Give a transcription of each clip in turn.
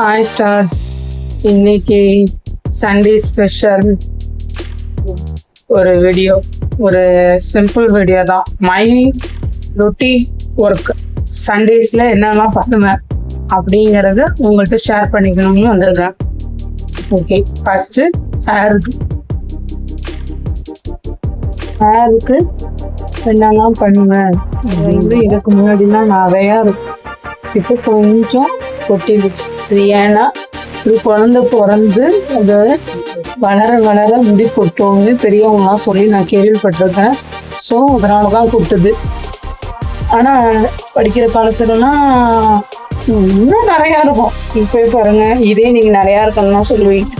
Hi stars, இன்னைக்கு Sunday special ஒரு video, ஒரு சிம்பிள் வீடியோ தான். மை ரொட்டீன் ஒர்க் சண்டேஸில் என்னெல்லாம் பண்ணுவேன் அப்படிங்கிறத உங்கள்கிட்ட ஷேர் பண்ணிக்கணும்னு வந்திருக்கேன். ஓகே, ஃபஸ்ட்டு ஹேருக்கு என்னெல்லாம் பண்ணுவேன் வந்து இதுக்கு முன்னாடிலாம் நிறையா இருக்கும். இப்போ கொஞ்சம் கொட்டிடுச்சு. இது ஏன்னா ஒரு குழந்தை பிறந்து அது வளர வளர முடி கொட்டோன்னு பெரியவங்களாம் சொல்லி நான் கேள்விப்பட்டிருக்கேன். ஸோ அதனால தான் கொட்டுது. ஆனால் படிக்கிற காலத்துலலாம் இன்னும் நிறையா இருக்கும். இப்போ பாருங்க, இதே நீங்கள் நிறையா இருக்கணும்னா சொல்லுவீங்க.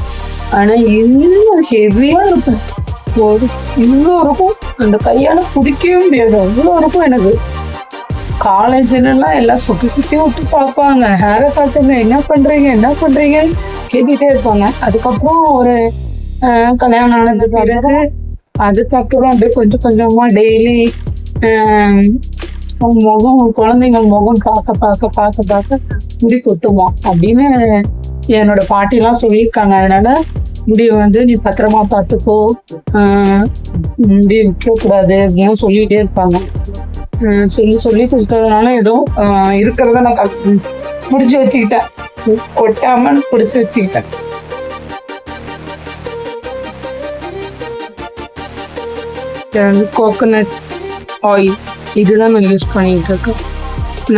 ஆனால் இன்னும் ஹெவியாக இருக்கும். ஒரு இவ்வளோ இருக்கும், அந்த கையால் பிடிக்கவே முடியாது, அவ்வளோ இருக்கும். எனக்கு காலேஜ்லாம் எல்லாம் சுற்றி சுற்றி விட்டு பார்ப்பாங்க. ஹேரை பார்த்துங்க, என்ன பண்ணுறீங்க கேட்டுகிட்டே இருப்பாங்க. அதுக்கப்புறம் ஒரு கல்யாணம் ஆனதுக்கு பிறகு அதுக்கப்புறம் அப்படியே கொஞ்சம் கொஞ்சமாக டெய்லி முகம், குழந்தைங்க முகம் பார்க்க முடி கொட்டுவோம் அப்படின்னு என்னோட பாட்டிலாம் சொல்லியிருக்காங்க. அதனால முடியை வந்து நீ பத்திரமா பார்த்துக்கோ, முடி விட்டுறக்கூடாது அப்படின்னு சொல்லிகிட்டே இருப்பாங்க. சொல்லி கொடுத்ததுனால ஏதோ இருக்கிறத நான் பிடிச்சி வச்சுக்கிட்டேன், கொட்டாமல் பிடிச்சி வச்சுக்கிட்டேன். கோகோனட் ஆயில் இதுதான் நான் யூஸ் பண்ணிட்டு இருக்கேன்.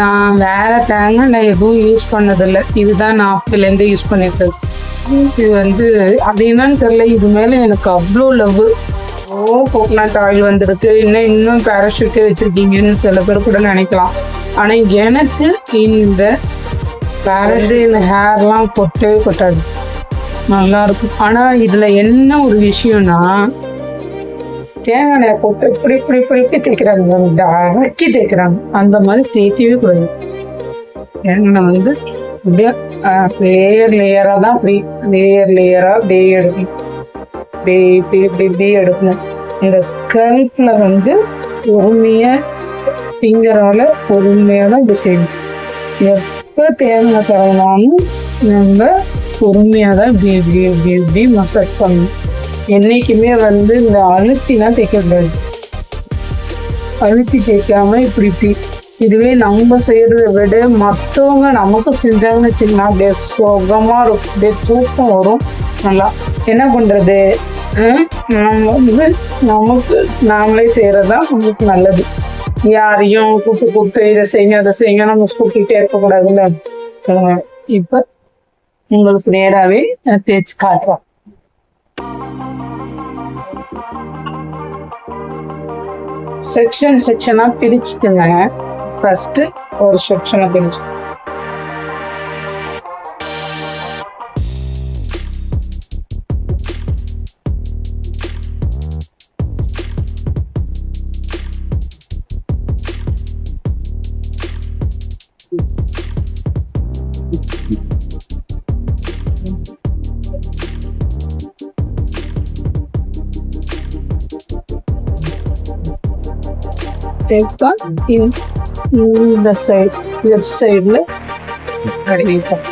நான் வேற தேங்காய் எதுவும் யூஸ் பண்ணதில்லை. இதுதான் நான் அப்போலேருந்து யூஸ் பண்ணிட்டு இருக்கேன். இது வந்து அது என்னன்னு தெரியல, இது மேலே எனக்கு அவ்வளோ லவ். கோகோனட் ஆயில் வந்திருக்கு, இன்னும் பேராஷூட்டே வச்சிருக்கீங்கன்னு சில பேர் கூட நினைக்கலாம். ஆனால் எனக்கு இந்த பேராஷூட் இந்த ஹேர்லாம் கொட்டவே கொட்டாது, நல்லா இருக்கும். ஆனால் இதில் என்ன ஒரு விஷயம்னா, தேங்காய் போட்டு இப்படி தேய்க்கிறாங்க, அரைச்சி தேய்க்கிறாங்க. அந்த மாதிரி தேய்க்கவே கூடாது. தேங்காய் வந்து அப்படியே லேயராக தான், அப்படி லேயராக அப்படியே எடுக்கணும். இப்படி எடுக்கணும். இந்த ஸ்கல்ப்ல வந்து பொறுமையாக ஃபிங்கரால் பொறுமையாக தான் இப்படி செய்யணும். எப்போ தேங்காய் தரனாலும் நம்ம பொறுமையாக தான் இப்படி மசாஜ் பண்ணணும். என்றைக்குமே வந்து இந்த அழுத்திலாம் தேய்க்கக்கூடாது. அழுத்தி தேய்க்காம இப்படி இதுவே நம்ம செய்கிறத விட மற்றவங்க நமக்கு செஞ்சாங்கன்னு வச்சுக்கோங்க, அப்படியே சுகமாக இருக்கும், அப்படியே தூக்கம் வரும். நல்லா என்ன பண்ணுறது, நம்ம வந்து நமக்கு நாமளே செய்கிறது தான் நமக்கு நல்லது. யாரையும் கூப்பிட்டு இதை செய்யுங்க அதை செய்யுங்க நம்ம கூப்பிட்டுட்டே இருக்கக்கூடாதுல்ல. இப்போ உங்களுக்கு நேராகவே தேய்ச்சி காட்டுறோம். செக்ஷனாக பிரிச்சுட்டுங்க. ஃபர்ஸ்ட் ஒரு செக்ஷனை பிரிச்சு இந்த சைடு லெஃப்ட் சைடில் அடிப்போம்.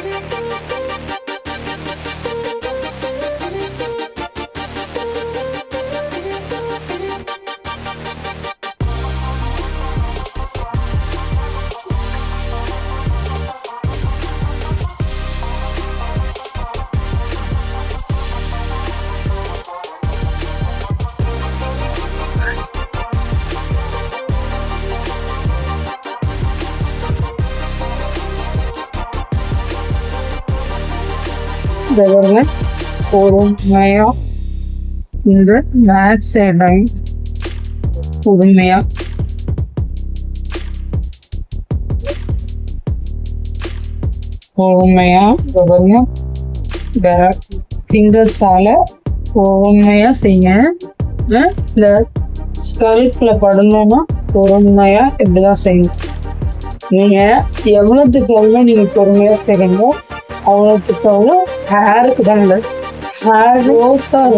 பொறுமையா இந்த பேக் சைடையும் பொறுமையா ஃபிங்கர்ஸால பொறுமையா செய்ய. இந்த ஸ்கல்ப்ல படணும்னா பொறுமையா இப்படிதான் செய்யணும். நீங்க எவ்வளவுக்கு எவ்வளவு நீங்க பொறுமையா செய்றீங்களோ அவ்வளோத்துக்கு அவ்வளோ ஹேருக்கு தான் நல்லது. ஹேர் க்ரோத்தாக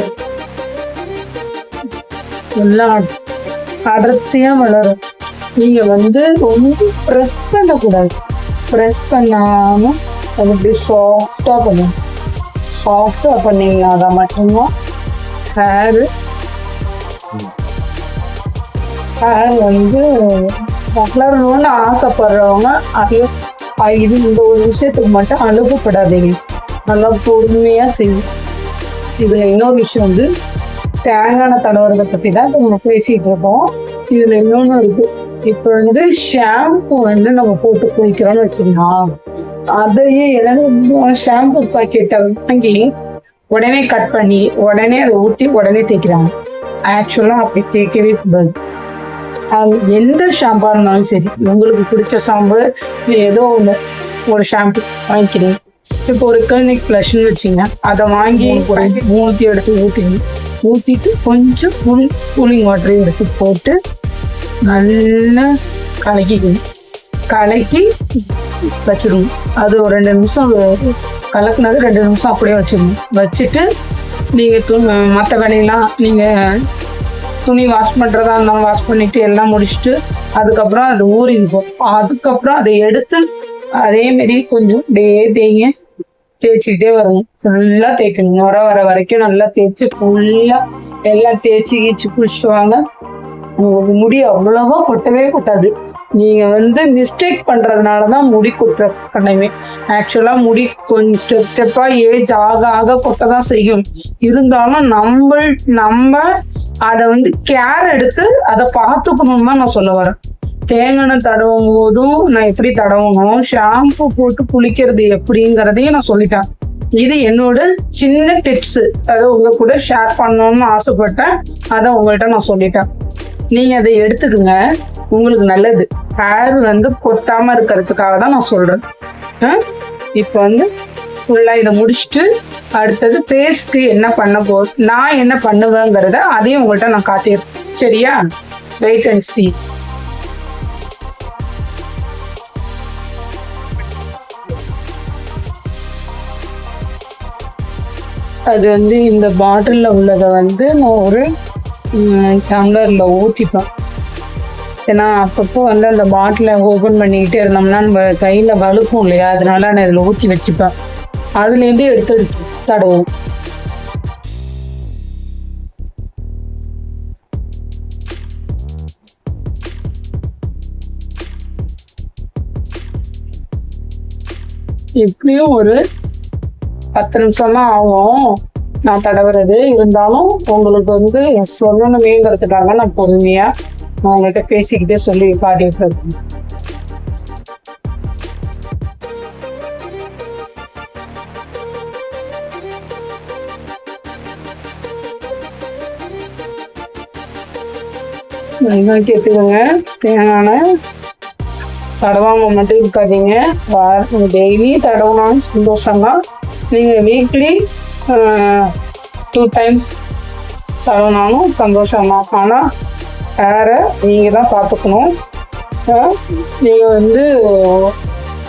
எல்லாம் அடர்த்தியாக வளரும். நீங்கள் வந்து ரொம்ப ப்ரெஸ் பண்ணக்கூடாது. ப்ரெஸ் பண்ணாமல் அது இப்படி சாஃப்டாக பண்ணும். சாஃப்டாக பண்ணிங்கன்னா அதை மட்டும்தான் ஹேர் வந்து வளரணும்னு ஆசைப்படுறவங்க இது இந்த ஒரு விஷயத்துக்கு மட்டும் அழுப்பப்படாதீங்க, நல்லா பொறுமையாக செய்யும். இதில் இன்னொரு விஷயம் வந்து தேங்காய் தடவுறதை பற்றி தான் நம்ம பேசிகிட்டு இருக்கோம். இதில் இன்னொன்று இருக்குது. இப்போ வந்து ஷாம்பு வந்து நம்ம போட்டு குளிக்கிறோம்னு வச்சுக்கலாம், அதையே ஏதாவது ஷாம்பு பாக்கெட்டை வாங்கி உடனே கட் பண்ணி உடனே அதை ஊற்றி உடனே தேய்க்கிறாங்க. ஆக்சுவலாக அப்படி தேய்க்கவே கூடாது. எந்த ஷாம்பாக இருந்தாலும் சரி, உங்களுக்கு பிடிச்ச ஷாம்பு ஏதோ ஒன்று ஒரு ஷாம்பு வாங்கிக்கிறீங்க. இப்போ ஒரு கிளினிக் ப்ளஷ்ன்னு வச்சிங்க, அதை வாங்கி ஊற்றி எடுத்து ஊற்றிட்டு கொஞ்சம் கூலிங் வாட்டரையும் எடுத்து போட்டு நல்லா கலக்கி வச்சிடணும். அது ஒரு 2 நிமிஷம் கலக்குனது 2 நிமிஷம் அப்படியே வச்சிடணும். வச்சுட்டு நீங்கள் மற்ற வேலையெல்லாம் நீங்கள் துணி வாஷ் பண்ணுறதா இருந்தாலும் வாஷ் பண்ணிவிட்டு எல்லாம் முடிச்சுட்டு அதுக்கப்புறம் அது ஊறிக்கும். அதுக்கப்புறம் அதை எடுத்து அதேமாரி கொஞ்சம் தேய்ச்சிக்கிட்டே வரணும். ஃபுல்லாக தேய்க்கணும், வர வரைக்கும் நல்லா தேய்ச்சி ஃபுல்லாக எல்லாம் தேய்ச்சி குளிச்சுவாங்க. உங்களுக்கு முடி அவ்வளவா கொட்டவே கொட்டாது. நீங்கள் வந்து மிஸ்டேக் பண்ணுறதுனால தான் முடி கொட்டுற கண்ணமே. ஆக்சுவலாக முடி கொஞ்சம் ஸ்டெப்பாக ஏஜ் ஆக கொட்ட தான் செய்யும். இருந்தாலும் நம்ம அதை வந்து கேர் எடுத்து அதை பார்த்துக்கணும்னு தான் நான் சொல்ல வரேன். தேங்காய் தடவும் போதும் நான் எப்படி தடவணும், ஷாம்பு போட்டு குளிக்கிறது எப்படிங்கிறதையும் நான் சொல்லிட்டேன். இது என்னோட சின்ன டிப்ஸு, அதை உங்க கூட ஷேர் பண்ணணும்னு ஆசைப்பட்டேன். அதை உங்கள்கிட்ட நான் சொல்லிட்டேன். நீங்கள் அதை எடுத்துக்குங்க, உங்களுக்கு நல்லது. ஹேர் வந்து கொட்டாமல் இருக்கிறதுக்காக தான் நான் சொல்கிறேன். இப்போ வந்து ஃபுல்லாக இதை முடிச்சுட்டு அடுத்தது ஃபேஸ்க்கு நான் என்ன பண்ணுவேங்கிறத அதையும் உங்கள்கிட்ட நான் காட்டிடுறேன். சரியா? வெயிட் அண்ட் சீ. அது வந்து இந்த பாட்டிலில் உள்ளதை வந்து நான் ஒரு டம்ளரில் ஊற்றிப்பேன். ஏன்னா அப்பப்போ வந்து அந்த பாட்டிலை ஓப்பன் பண்ணிக்கிட்டே இருந்தோம்னா நம்ம கையில் வழுக்கும் இல்லையா, அதனால நான் இதில் ஊற்றி வச்சுப்பேன். அதுலேருந்து எடுத்து தடவும். எப்படியும் ஒரு 10 நிமிஷம் தான் ஆகும் நான் தடவுறது. இருந்தாலும் உங்களுக்கு வந்து சொல்லணுமேங்கிறதுக்காக நான் பொறுமையாக நான் உங்கள்கிட்ட பேசிக்கிட்டே சொல்லி காட்டிட்டு இருக்கேன். கேட்டுக்கோங்க, தேங்காய் தடவாமல் மட்டும் இருக்காதீங்க. டெய்லி தடவுனாலும் சந்தோஷம்தான். நீங்கள் வீக்லி 2 டைம்ஸ் தடவினாலும் சந்தோஷம்தான். ஆனால் ஹேரை நீங்கள் தான் பார்த்துக்கணும். நீங்கள் வந்து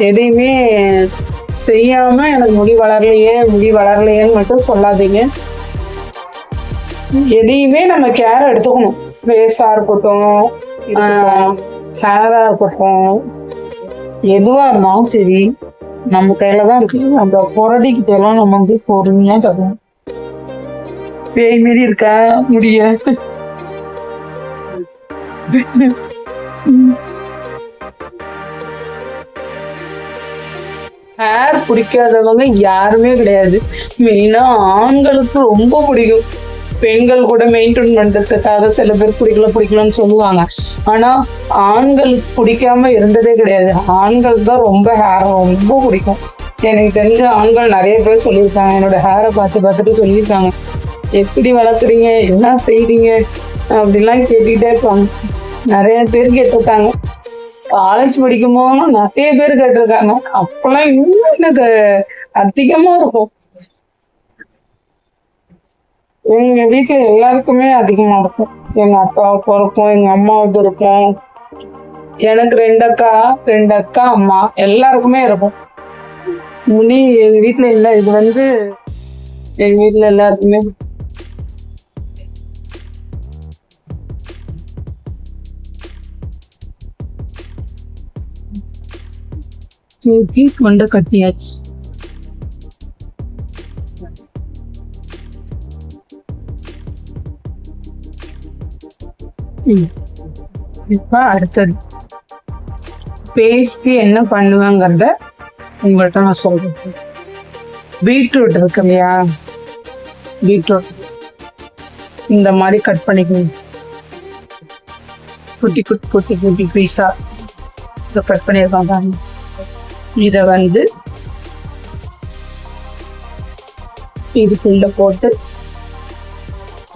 எதையுமே செய்யாமல் எனக்கு முடி வளரலையேன்னு மட்டும் சொல்லாதீங்க. எதையுமே நம்ம கேர் எடுத்துக்கணும். ஃபேஸாக இருக்கட்டும், ஹேராக இருக்கட்டும், எதுவாக இருந்தாலும் சரி நம்ம கையில தான் இருக்கு. அந்த புரடிக்கிட்ட எல்லாம் நம்ம வந்து பொறுமையா தரணும். பேய் மாரி இருக்கா முடிய. ஹேர் பிடிக்காதவங்க யாருமே கிடையாது. மெயினா ஆண்களுக்கு ரொம்ப பிடிக்கும். பெண்கள் கூட மெயின்டைன் பண்றதுக்காக சில பேர் பிடிக்கலன்னு சொல்லுவாங்க. ஆனா ஆண்களுக்கு பிடிக்காம இருந்ததே கிடையாது. ஆண்கள் தான் ஹேர் ரொம்ப பிடிக்கும். எனக்கு தெரிஞ்ச ஆண்கள் நிறைய பேர் சொல்லியிருக்காங்க, என்னோட ஹேரை பார்த்துட்டு சொல்லியிருக்காங்க, எப்படி வளர்க்குறீங்க, என்ன செய்றீங்க அப்படிலாம் கேட்டுக்கிட்டே இருப்பாங்க. நிறைய பேர் கேட்டிருக்காங்க. காலேஜ் படிக்கும்போது நிறைய பேர் கேட்டிருக்காங்க. அப்பெல்லாம் இன்னும் எனக்கு அதிகமா இருக்கும். எங்க வீட்டுல எல்லாருக்குமே அதிகமா இருக்கும். எங்க அக்காவுக்கு இருக்கும், எங்க அம்மாவுக்கு இருக்கும், எனக்கு 2 அக்கா அம்மா எல்லாருக்குமே இருக்கும். முடி எங்க வீட்டுல இல்லை. இது வந்து எங்க வீட்டுல எல்லாருக்குமே கொண்ட கட்டியாச்சு. இப்ப அடுத்தது பேஸ்ட்க்கு என்ன பண்ணுவேங்கிறத உங்கள்கிட்ட நான் சொல்றேன். பீட்ரூட் இருக்கு இல்லையா, பீட்ரூட் இந்த மாதிரி கட் பண்ணிக்கணும். குட்டி குட்டி குட்டி குட்டி பீஸா இதை கட் பண்ணியிருக்காங்க. இதை வந்து இதுக்குள்ள போட்டு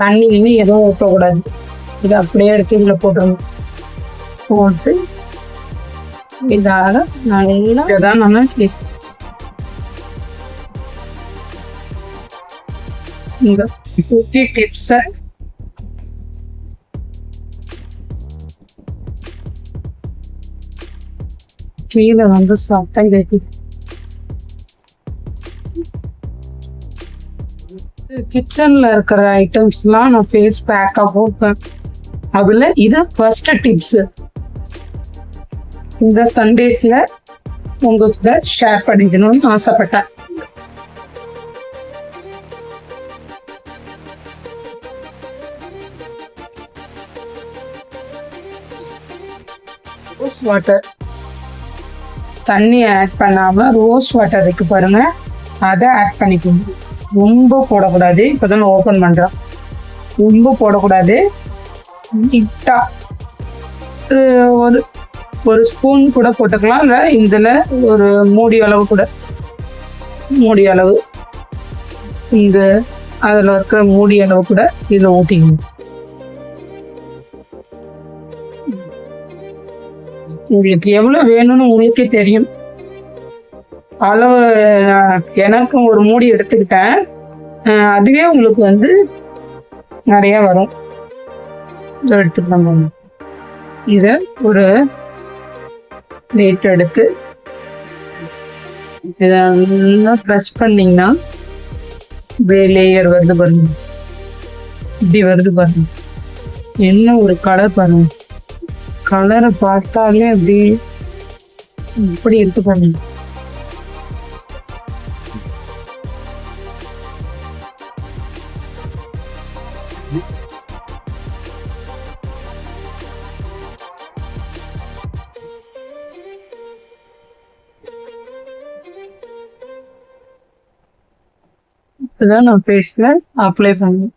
தண்ணி எதுவும் ஊற்றக்கூடாது. இதை அப்படியே எடுத்து இதில் போட்டுடணும். போட்டு இதால நல்லா இதான் நம்ம டேஸ்ட். இந்த குட்டி டிப்ஸை கீழே வந்து சாப்பிட்டா கேட்டு கிச்சன்ல இருக்கிற ஐட்டம்ஸ்லாம் நான் ஃபேஸ் பேக்காக போட்டேன். அதுல இது ஃபர்ஸ்ட் டிப்ஸ். இந்த சண்டேஸ்ல உங்ககிட்ட ஷேர் பண்ணிக்கணும்னு ஆசைப்பட்டேன். ரோஸ் வாட்டர் தண்ணி ஆட் பண்ணாம ரோஸ் வாட்டர் இருக்கு பாருங்க, அதை ஆட் பண்ணிக்கணும். ரொம்ப போடக்கூடாது. இப்போதான் ஓப்பன் பண்றேன். ரொம்ப போடக்கூடாது. கிட்டா ஒரு ஸ்பூன் கூட போட்டுக்கலாம். இல்லை இதில் ஒரு மூடி அளவு கூட, மூடி அளவு இந்த அதில் இருக்கிற மூடி அளவு கூட இதில் ஊற்றிக்கணும். உங்களுக்கு எவ்வளோ வேணும்னு உங்களுக்கே தெரியும். அளவு எனக்கும் ஒரு மூடி எடுத்துக்கிட்டேன். அதுவே உங்களுக்கு வந்து நிறைய வரும். இதை எடுத்துக்கலாம். இதை ஒரு பிளேட் எடுத்து இதை நல்லா ப்ரெஸ் பண்ணிங்கன்னா லேயர் வருது பாருங்க, இப்படி வருது பாருங்க. என்ன ஒரு கலர் பாருங்க. கலரை பார்த்தாலே அப்படி இப்படி இருக்கு பாருங்க. இப்பதான் நான் ஃபேஸ்ல அப்ளை பண்ணேன்.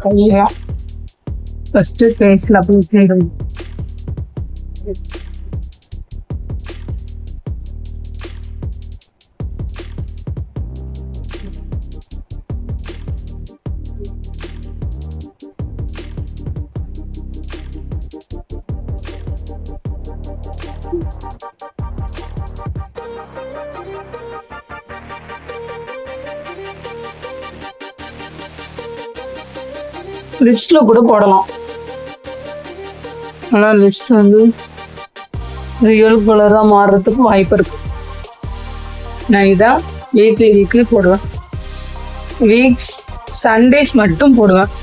கையெல்லாம் ஃபர்ஸ்ட் ஃபேஸ்ல அப்ளை பண்ணிடுங்க. லிப்ஸ்ல கூட போடலாம். ஆனால் லிப்ஸ் வந்து ரியல் கலரா மாறுறதுக்கு வாய்ப்பு இருக்கு. நான் இதான் வீக்லி போடுவேன். வீக்ஸ் சண்டேஸ் மட்டும் போடுவேன்.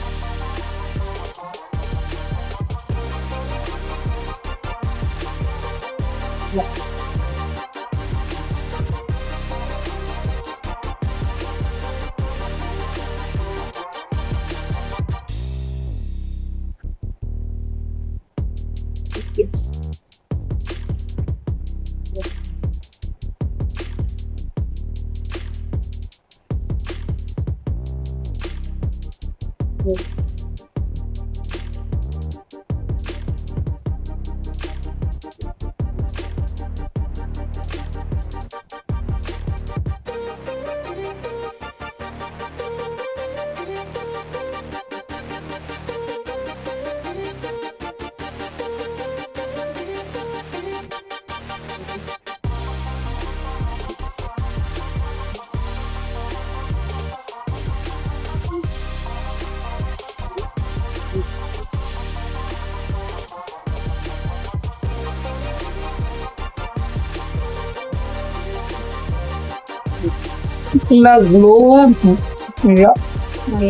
நல்லா க்ளோவா இருக்கும்.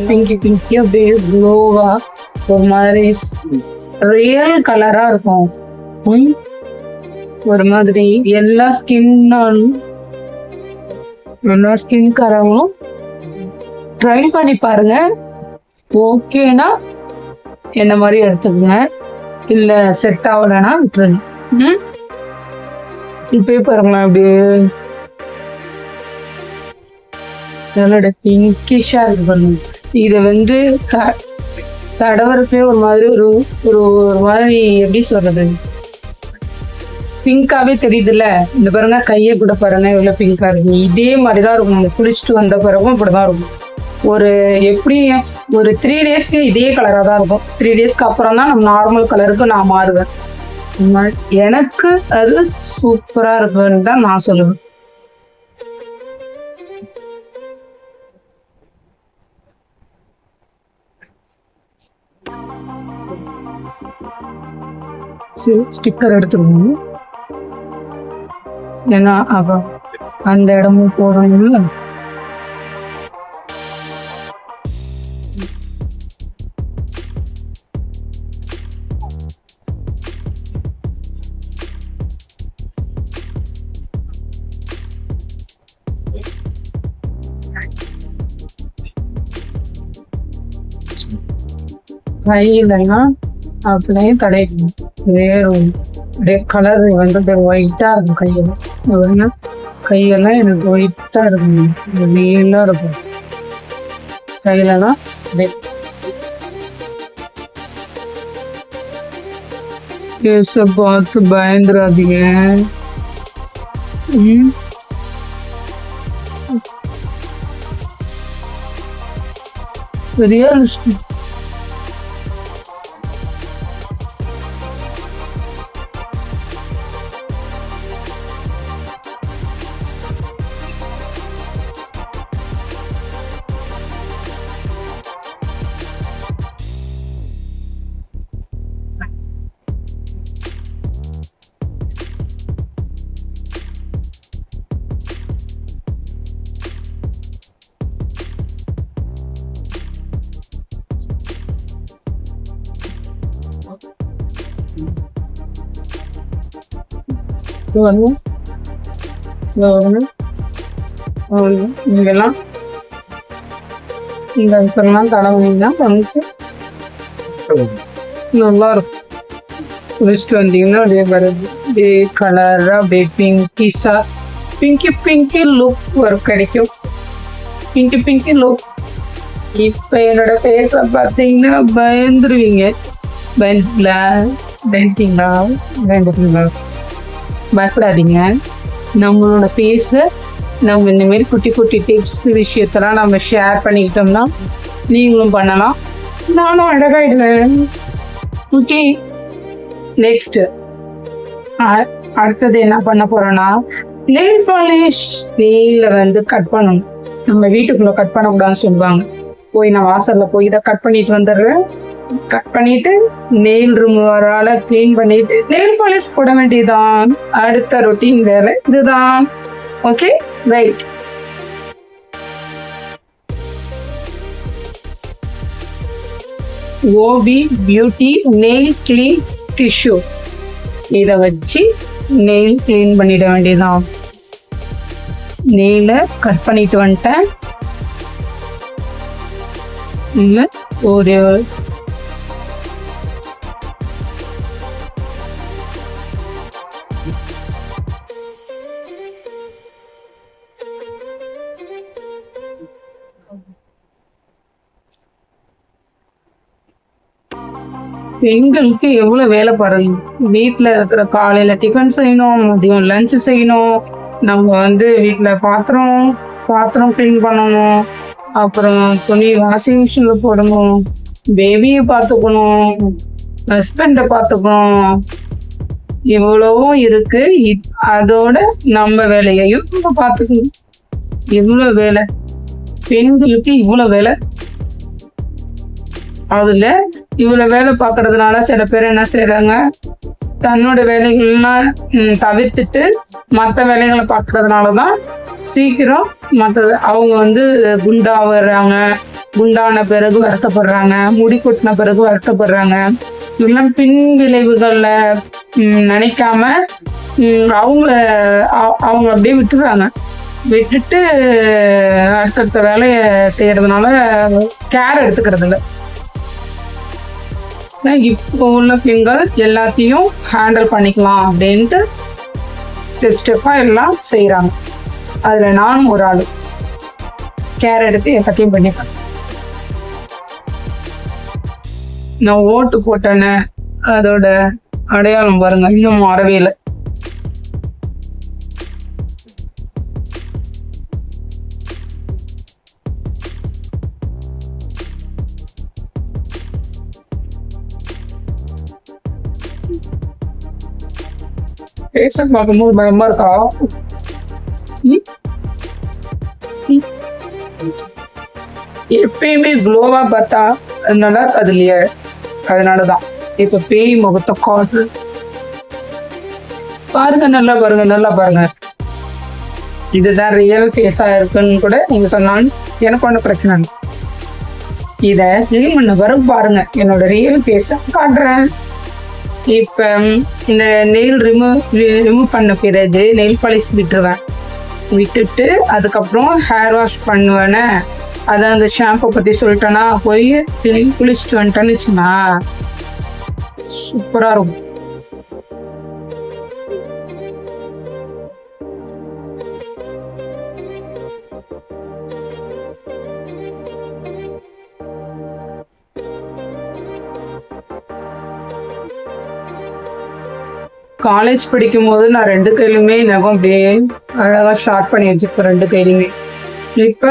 பிங்கி அப்படியே க்ளோவா ஒரு மாதிரி ரியல் கலரா இருக்கும். ஒரு மாதிரி எல்லா ஸ்கின்காரங்களும் ட்ரை பண்ணி பாருங்க. ஓகேனா என்ன மாதிரி எடுத்துக்கங்க, இல்ல செட் ஆகலைன்னா விட்டுருங்க. இப்பயே பாருங்களேன், அப்படியே நல்ல பிங்கிஷா இருக்கு பாருங்க. இதை வந்து தடவரப்பே ஒரு மாதிரி ஒரு ஒரு மாதிரி எப்படி சொல்றது, பிங்காவே தெரியுதுல்ல. இந்த பாருங்க, கையை கூட பாருங்க எவ்வளவு பிங்கா இருக்கு. இதே மாதிரிதான் இருக்கும். நம்ம குளிச்சுட்டு வந்த பிறகும் இப்படிதான் இருக்கும். ஒரு எப்படி ஒரு 3 டேஸ்க்கு இதே கலரா தான் இருக்கும். 3 டேஸ்க்கு அப்புறம் தான் நம்ம நார்மல் கலருக்கு நான் மாறுவேன். எனக்கு அது சூப்பரா இருக்குன்னு தான் நான் சொல்லுவேன். ஸ்டிக்கர் எடுத்துருவோம், ஏன்னா அப்புறம் அந்த இடமும் போடுறீங்களா. கையிலன்னா அதுலயும் கிடைக்கும். வேறும் அப்படியே கலர் வந்து ஒயிட்டா இருக்கும். கையெல்லாம் எனக்கு ஒயிட்டா இருக்கும், நீளா இருக்கும் கையிலலாம். பார்த்து பயந்துராதீங்க. சரியா இங்கெல்லாம் இந்த இடத்துலாம் தடவைங்கன்னா பண்ணிச்சு நல்லா இருக்கும். குளிச்சுட்டு வந்தீங்கன்னா அப்படியே வருது, அப்படியே கலராக அப்படியே பிங்கி லுக் ஒர்க் கிடைக்கும். பிங்கி லுக். இப்போ என்னோட ஃபேஸை பார்த்தீங்கன்னா பயந்துருவீங்க. பயப்படாதீங்க. நம்மளோட ஃபேஸை நம்ம இந்த மாதிரி குட்டி குட்டி டிப்ஸ் விஷயத்தெல்லாம் நம்ம ஷேர் பண்ணிக்கிட்டோம்னா நீங்களும் பண்ணலாம், நானும் அழகாயிடுவேன். ஓகே, நெக்ஸ்ட் அடுத்தது என்ன பண்ண போறோம்னா, நெயில் பாலிஷ். நெயில வந்து கட் பண்ணணும். நம்ம வீட்டுக்குள்ள கட் பண்ணக்கூடாதுன்னு சொல்லுவாங்க. போய் நான் வாசல்ல போய் இதை கட் பண்ணிட்டு வந்துடுறேன். கட் பண்ணிட்டு நெயில் ரிமூவரால கிளீன் பண்ணிட்டு நெயில் பாலிஷ் போட வேண்டியதுதான். அடுத்த ரொட்டீன் வேலை இதுதான். Okay, right. OP beauty nail clean tissue, இதை வச்சு நெயில் கிளீன் பண்ணிட வேண்டியதுதான். நெயிலை கட் பண்ணிட்டு வந்துட்டேன். இல்லை ஒரு பெண்களுக்கு எவ்வளவு வேலை பாருங்க. வீட்டுல இருக்கிற காலையில டிஃபன் செய்யணும், மதியம் லஞ்ச் செய்யணும், நம்ம வந்து வீட்டுல பாத்திரம் கிளீன் பண்ணணும், அப்புறம் துணி வாஷிங் மிஷின்ல போடணும், பேபியை பார்த்துக்கணும், ஹஸ்பண்டை பார்த்துக்கணும், இவ்வளவும் இருக்கு. அதோட நம்ம வேலையையும் நம்ம பார்த்துக்கணும். இவ்வளவு வேலை பெண்களுக்கு, இவ்வளவு வேலை. அதுல இவ்வளவு வேலை பார்க்கறதுனால சில பேர் என்ன செய்யறாங்க, தன்னோட வேலைகள்லாம் தவிர்த்துட்டு மற்ற வேலைகளை பார்க்கறதுனாலதான் சீக்கிரம் அவங்க வந்து குண்டான பிறகு வருத்தப்படுறாங்க, முடி கொட்டின பிறகு வருத்தப்படுறாங்க. இதெல்லாம் பின் விளைவுகள்ல நினைக்காம அவங்கள அப்படியே விட்டுறாங்க. விட்டுட்டு அடுத்தடுத்த வேலையை செய்யறதுனால கேர் எடுத்துக்கிறது இல்லை. இப்போ உள்ள பெண்கள் எல்லாத்தையும் ஹேண்டில் பண்ணிக்கலாம் அப்படின்ட்டு ஸ்டெப்பாக எல்லாம் செய்கிறாங்க. அதில் நானும் ஒரு ஆள் கேர் எடுத்து எல்லாத்தையும் பண்ணிப்பேன். நான் ஓட்டு போட்டேன்னு அதோட அடையாளம் பாருங்க, இன்னும் மாறவே இல்லை. பேஷண்ட் பார்க்கும்போது பயமா இருக்கா? எப்பயுமே குளோவா பார்த்தா நல்லா இருக்காது இல்லையா? அதனாலதான் இப்ப பேய் முகத்தை காட்டு பாருங்க, நல்லா பாருங்க, நல்லா பாருங்க. இதுதான் ரியல் ஃபேஸா இருக்குன்னு கூட நீங்க சொன்னாலும் எனக்கு ஒன்றும் பிரச்சனை இல்லை. இதை கிளீன் பண்ண வரும் பாருங்க, என்னோட ரியல் ஃபேஸை காட்டுறேன். இப்போ இந்த நெயில் ரிமூவ் பண்ண பிறகு நெயில் பாலிஷ் விட்டுருவேன். விட்டுட்டு அதுக்கப்புறம் ஹேர் வாஷ் பண்ணுவேனே. அதான் அந்த ஷாம்பு பற்றி சொல்லிட்டேன்னா போய் குளிச்சுட்டு வந்துட்டேன்னு வச்சுன்னா சூப்பராக இருக்கும். காலேஜ் படிக்கும் போது நான் 2 கையிலுமே நகம் அப்படியே அழகாக ஷார்ட் பண்ணி வச்சுருப்பேன் 2 கையிலுமே. இப்போ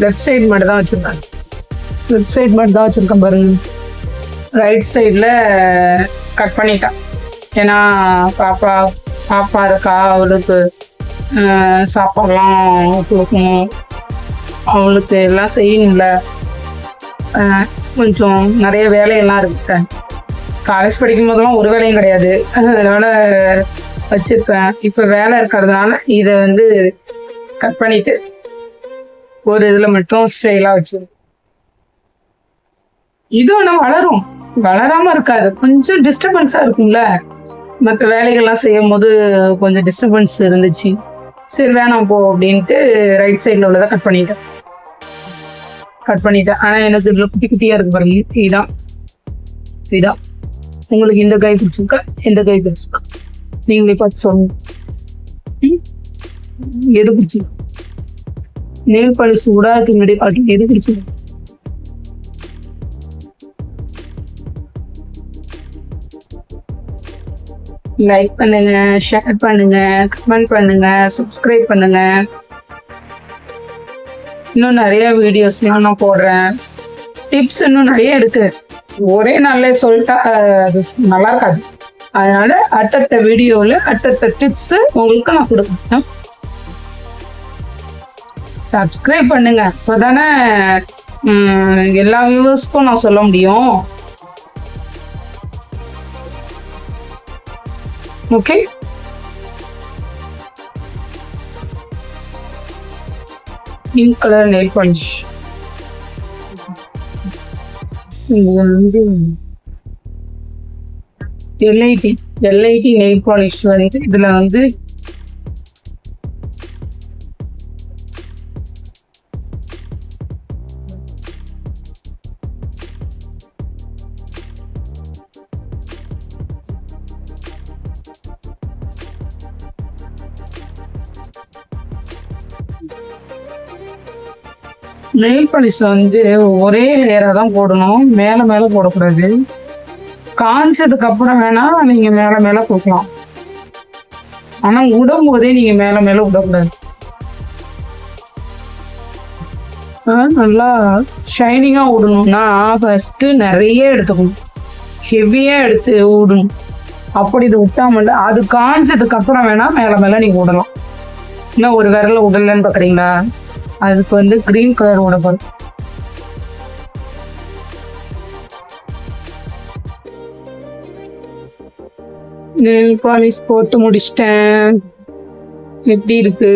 லெஃப்ட் சைடு மட்டும் தான் வச்சுருப்பேன். லெஃப்ட் சைடு மட்டும் தான் வச்சுருக்கேன் பாருங்க. ரைட் சைடில் கட் பண்ணிட்டேன். ஏன்னா பாப்பா இருக்கா, அவளுக்கு சாப்பாடெல்லாம் கொடுக்கணும், அவளுக்கு எல்லாம் செய்யணும்ல. கொஞ்சம் நிறைய வேலையெல்லாம் இருக்குட்டேன். காலேஜ் படிக்கும் போதெல்லாம் ஒரு வேலையும் கிடையாது, அதனால வச்சிருப்பேன். இப்போ வேலை இருக்கிறதுனால இதை கட் பண்ணிட்டு ஒரு இதில் மட்டும் ஸ்டைலாக வச்சிருக்கேன். இது ஒன்று வளரும், வளராமல் இருக்காது, கொஞ்சம் டிஸ்டர்பன்ஸாக இருக்கும்ல. மற்ற வேலைகள்லாம் செய்யும் போது கொஞ்சம் டிஸ்டர்பன்ஸ் இருந்துச்சு. சரி வேணாம் போ அப்படின்ட்டு ரைட் சைடில் உள்ளதை கட் பண்ணிட்டேன். ஆனால் எனக்கு இதில் குட்டி குட்டியாக இருக்கு பாருங்க. இதான் உங்களுக்கு இந்த கை பிடிச்சிருக்கா, எந்த கை பிடிச்சிருக்கா நீங்களே பார்த்து சொல்லுங்க. எது பிடிச்சிருக்கு? நெயில் பாலிஷ் சூடாக முன்னாடி பாட்டு எது பிடிச்சிருக்கு? லைக் பண்ணுங்க, ஷேர் பண்ணுங்க, கமெண்ட் பண்ணுங்க, சப்ஸ்கிரைப் பண்ணுங்க. இன்னும் நிறைய வீடியோஸ் நான் போடுறேன். டிப்ஸ் இன்னும் நிறைய இருக்கு. ஒரே நாள்ல சொல்லிட்டா அது நல்லா இருக்காது. அதனால அடுத்தடுத்த வீடியோவில் அடுத்தடுத்த டிப்ஸ் உங்களுக்கு நான் கொடுக்குறேன். சப்ஸ்கிரைப் பண்ணுங்க, இப்போதானே எல்லா வியூவர்ஸ்க்கும் நான் சொல்ல முடியும். Okay, pink colour nail polish. இது எல்ஐடி நெயில் பாலிஷ் இதுல நெயில் பாலிஷ் ஒரே லேயரா தான் போடணும், மேல மேல போடக்கூடாது. காஞ்சதுக்கு அப்புறம் வேணா நீங்க மேல மேல கொடுக்கலாம். ஆனா விடும் போதே நீங்க மேல மேல விடக்கூடாது. நல்லா ஷைனிங்கா விடணும்னா ஃபர்ஸ்ட் நிறைய எடுத்துக்கணும், ஹெவியா எடுத்து விடணும். அப்படி இது விட்டாம அது காஞ்சதுக்கு அப்புறம் வேணா மேல மேல நீங்க விடலாம். இன்னும் ஒரு விரல விடலன்னு பாக்குறீங்களா? அதுக்கு கிரீன் கலர் விடப்படும். நெயில் பாலிஷ் போட்டு முடிச்சிட்டேன். எப்படி இருக்கு?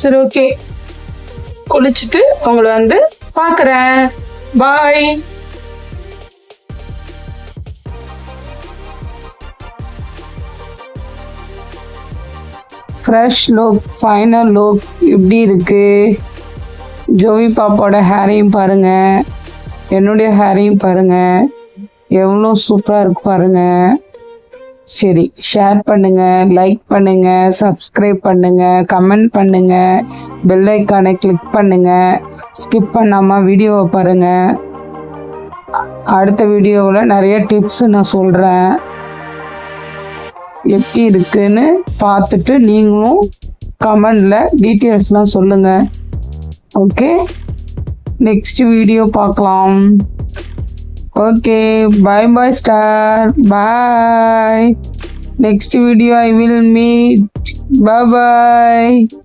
சரி ஓகே, குளிச்சுட்டு உங்களை வந்து பார்க்குறேன். பாய். ஃப்ரெஷ் லுக், ஃபைனல் லுக் எப்படி இருக்கு? ஜோவி பாப்பாவோட ஹேரையும் பாருங்க, என்னுடைய ஹேரையும் பாருங்க, எவ்வளோ சூப்பராக இருக்கு பாருங்க. சரி, ஷேர் பண்ணுங்க, லைக் பண்ணுங்க, சப்ஸ்கிரைப் பண்ணுங்க, கமெண்ட் பண்ணுங்க, பெல் ஐக்கானை கிளிக் பண்ணுங்க. ஸ்கிப் பண்ணாமல் வீடியோவை பாருங்க. அடுத்த வீடியோவில் நிறைய டிப்ஸ் நான் சொல்கிறேன். எப்படி இருக்குன்னு பார்த்துட்டு நீங்களும் கமெண்டில் டீட்டெயில்ஸ்லாம் சொல்லுங்கள். ஓகே, நெக்ஸ்ட் வீடியோ பார்க்கலாம். Okay, bye bye star, bye. Next video I will meet. Bye bye.